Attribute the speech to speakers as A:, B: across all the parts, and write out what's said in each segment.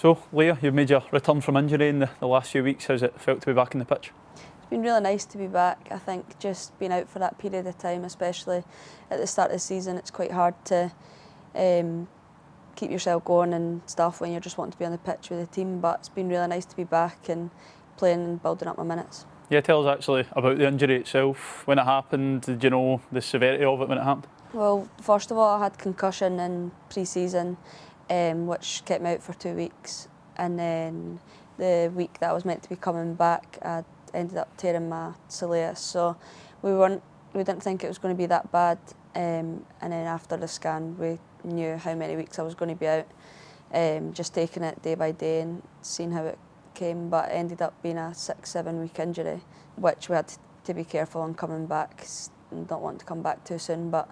A: So, Leah, you've made your return from injury in the last few weeks. How's it felt to be back in the pitch?
B: It's been really nice to be back. I think just being out for that period of time, especially at the start of the season, it's quite hard to keep yourself going and stuff when you're just wanting to be on the pitch with the team. But it's been really nice to be back and playing and building up my minutes.
A: Yeah, tell us actually about the injury itself. When it happened, did you know the severity of it when it happened?
B: Well, first of all, I had concussion in pre-season, which kept me out for 2 weeks. And then the week that I was meant to be coming back, I ended up tearing my soleus. So we didn't think it was going to be that bad. And then after the scan, we knew how many weeks I was going to be out. Just taking it day by day and seeing how it came, but it ended up being a 6-7 week injury, which we had to be careful on coming back. Don't want to come back too soon, but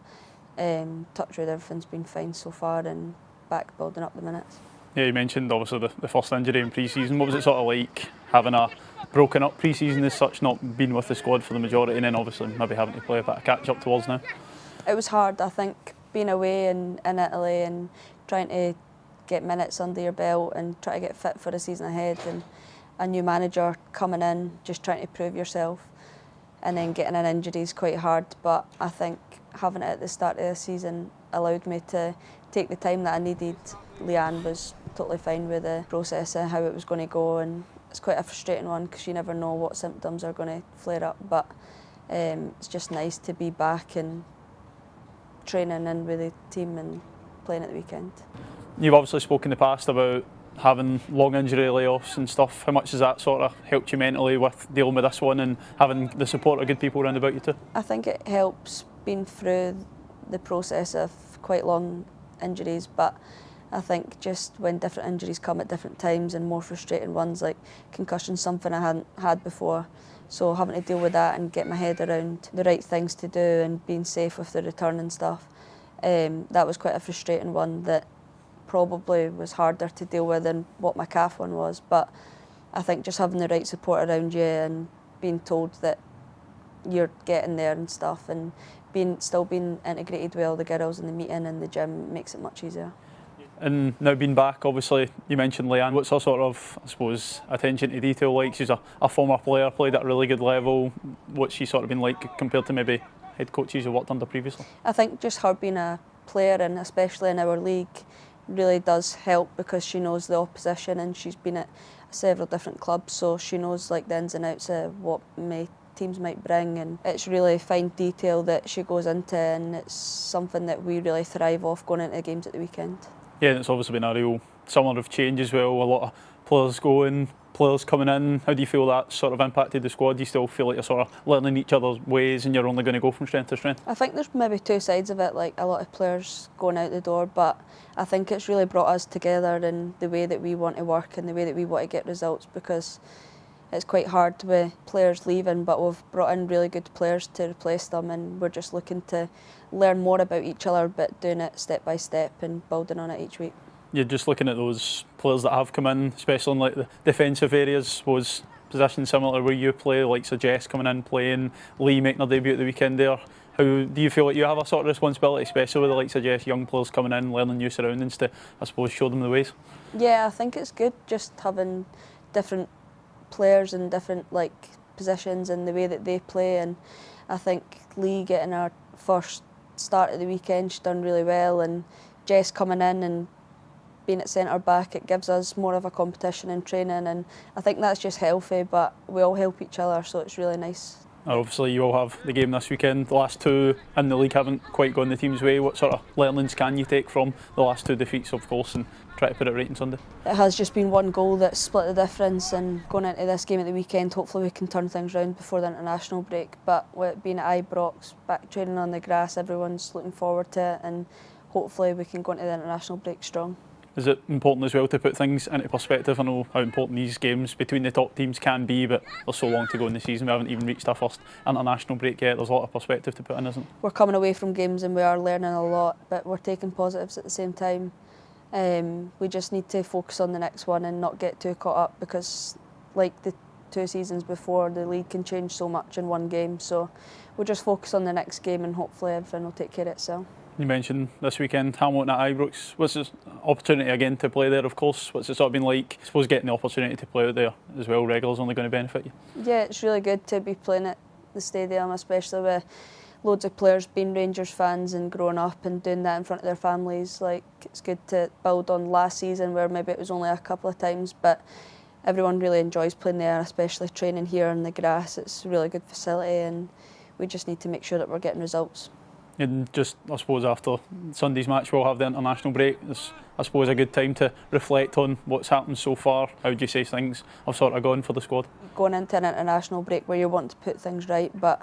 B: touch wood, everything's been fine so far and back building up the minutes. Yeah,
A: you mentioned obviously the first injury in pre-season. What was it sort of like having a broken up pre-season as such, not being with the squad for the majority, and then obviously maybe having to play a bit of catch up towards now?
B: It was hard, I think, being away in Italy and trying to get minutes under your belt and try to get fit for the season ahead, and a new manager coming in, just trying to prove yourself, and then getting an injury is quite hard. But I think having it at the start of the season allowed me to take the time that I needed. Leanne was totally fine with the process of how it was going to go, and it's quite a frustrating one because you never know what symptoms are going to flare up, but it's just nice to be back and training in with the team and playing at the weekend.
A: You've obviously spoken in the past about having long injury layoffs and stuff. How much has that sort of helped you mentally with dealing with this one and having the support of good people around about you too?
B: I think it helps being through the process of quite long injuries, but I think just when different injuries come at different times and more frustrating ones, like concussion's something I hadn't had before, so having to deal with that and get my head around the right things to do and being safe with the return and stuff, that was quite a frustrating one that probably was harder to deal with than what my calf one was. But I think just having the right support around you and being told that you're getting there and stuff, and still being integrated with all the girls in the meeting and the gym makes it much easier.
A: And now being back, obviously you mentioned Leanne. What's her sort of, I suppose, attention to detail like? She's a former player, played at a really good level. What's she sort of been like compared to maybe head coaches you worked under previously?
B: I think just her being a player, and especially in our league, really does help because she knows the opposition and she's been at several different clubs, so she knows like the ins and outs of what teams might bring, and it's really fine detail that she goes into, and it's something that we really thrive off going into the games at the weekend.
A: Yeah, and it's obviously been a real summer of change as well. A lot of players going, players coming in. How do you feel that sort of impacted the squad? Do you still feel like you're sort of learning each other's ways and you're only going to go from strength to strength?
B: I think there's maybe two sides of it, like a lot of players going out the door, but I think it's really brought us together in the way that we want to work and the way that we want to get results, because it's quite hard with players leaving, but we've brought in really good players to replace them, and we're just looking to learn more about each other, but doing it step by step and building on it each week.
A: You're just looking at those players that have come in, especially in like the defensive areas, was positions similar to where you play, like Jess coming in playing, Lee making her debut at the weekend there. How do you feel like you have a sort of responsibility, especially with the likes of Jess, young players coming in, learning new surroundings to, I suppose, show them the ways?
B: Yeah, I think it's good just having different players in different like positions and the way that they play, and I think Lee getting her first start of the weekend, she's done really well, and Jess coming in and being at centre back, it gives us more of a competition in training, and I think that's just healthy, but we all help each other, so it's really nice.
A: Obviously you all have the game this weekend. The last two in the league haven't quite gone the team's way. What sort of learnings can you take from the last two defeats, of course, and try to put it right on Sunday?
B: It has just been one goal that split the difference, and going into this game at the weekend, hopefully we can turn things round before the international break. But with it being at Ibrox, back training on the grass, everyone's looking forward to it, and hopefully we can go into the international break strong.
A: Is it important as well to put things into perspective? I know how important these games between the top teams can be, but there's so long to go in the season. We haven't even reached our first international break yet. There's a lot of perspective to put in, isn't it? We're
B: coming away from games and we are learning a lot, but we're taking positives at the same time. We just need to focus on the next one and not get too caught up, because like the 2 seasons before, the league can change so much in one game. So we'll just focus on the next game and hopefully everything will take care of itself.
A: You mentioned this weekend, Hamilton at Ibrox. What's the opportunity again to play there, of course? What's it sort of been like? I suppose getting the opportunity to play out there as well, regular, is only going to benefit you.
B: Yeah, it's really good to be playing at the stadium, especially with loads of players being Rangers fans and growing up and doing that in front of their families. Like, it's good to build on last season where maybe it was only a couple of times, but everyone really enjoys playing there, especially training here on the grass. It's a really good facility and we just need to make sure that we're getting results.
A: And just, I suppose, after Sunday's match, we'll have the international break. It's, I suppose, a good time to reflect on what's happened so far. How would you say things have sort of gone for the squad?
B: Going into an international break where you want to put things right, but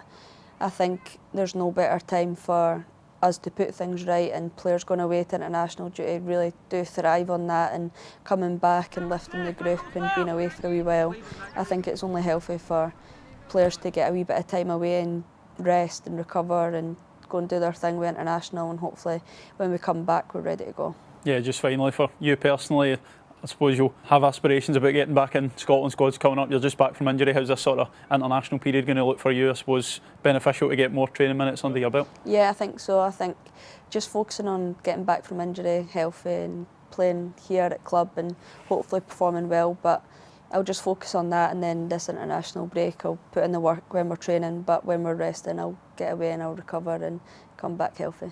B: I think there's no better time for us to put things right, and players going away to international duty really do thrive on that, and coming back and lifting the group and being away for a wee while. I think it's only healthy for players to get a wee bit of time away and rest and recover and go and do their thing with international, and hopefully when we come back we're ready to go.
A: Yeah, just finally for you personally, I suppose you'll have aspirations about getting back in Scotland squads coming up. You're just back from injury. How's this sort of international period going to look for you? I suppose beneficial to get more training minutes under your belt?
B: Yeah, I think so. I think just focusing on getting back from injury, healthy and playing here at club and hopefully performing well, but I'll just focus on that, and then this international break I'll put in the work when we're training, but when we're resting I'll get away and I'll recover and come back healthy.